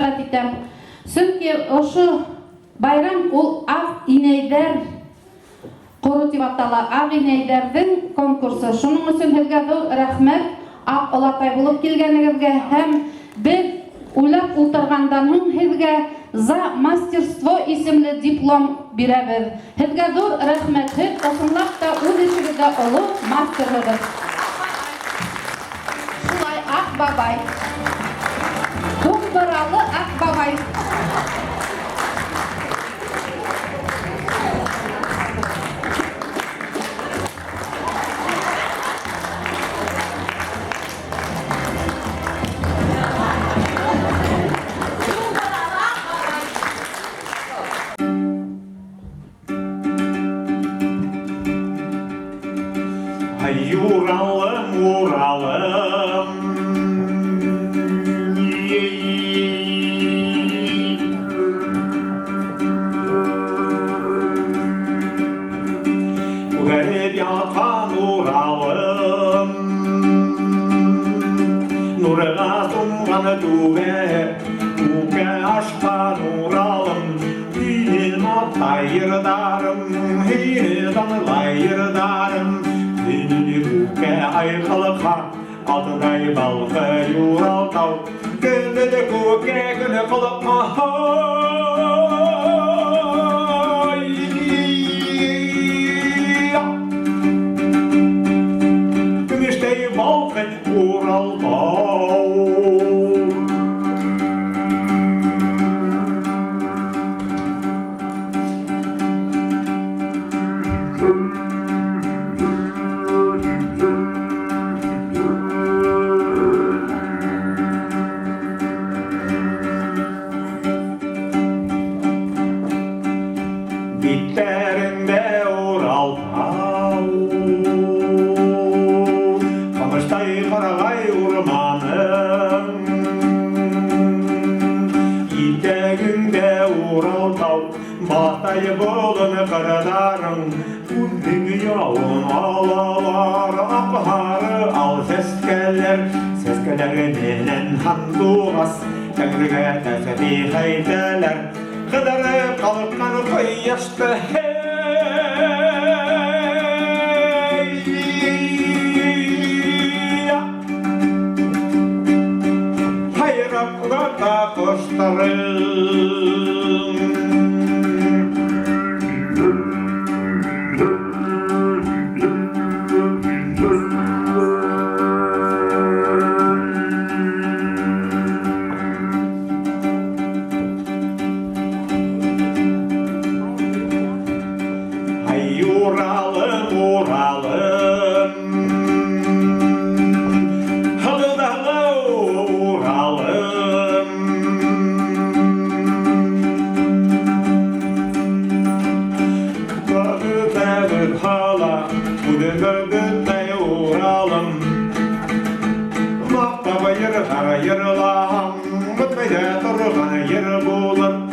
рөхсәт итәм. Сөнки ошо байрам ул ак инәйдәр Кору дип атала, ак инәйдәрнең конкурсы. Шуның өчен һеҙгә ҙур рәхмәт, ак олатай булып килгәнегеҙгә һәм беҙ уйлап ултырғандан һуң һеҙгә за мастерство исемле диплом бирәбеҙ. Һеҙгә ҙур рәхмәт, һеҙ ысынлап та үҙ ишегеҙҙә оло мастерһығыҙ. Шулай Ак бабай. Думбыралы Ак бабай. Уралым, Уралым, Үгәреп ятқан Уралым, нұрға сумған түге, күкке ашқан Уралым, үйін аттай ердарым, үйін данылай ердарым, Күкке айқылыға алтынай балқы юралтау Күнді көкке күні қылыпқа Күміштей балқы уралтау Bitlerinde Uraltau Kamıştay karagay urmanım Yitegünde Uraltau Batay bolun kırdarım Kundin yağın alalar Akharı al Seskelerinin handuğas Kengriге tesbih eyteler Kıdarıp kalıpkan koyyaştı Hayrakla da koştarım Уралым, Уралым, Hıgıdalı Uralım Gördü hala, gördü Uralım Maqta bayır, yırılam, mutmaya turğan yer bulur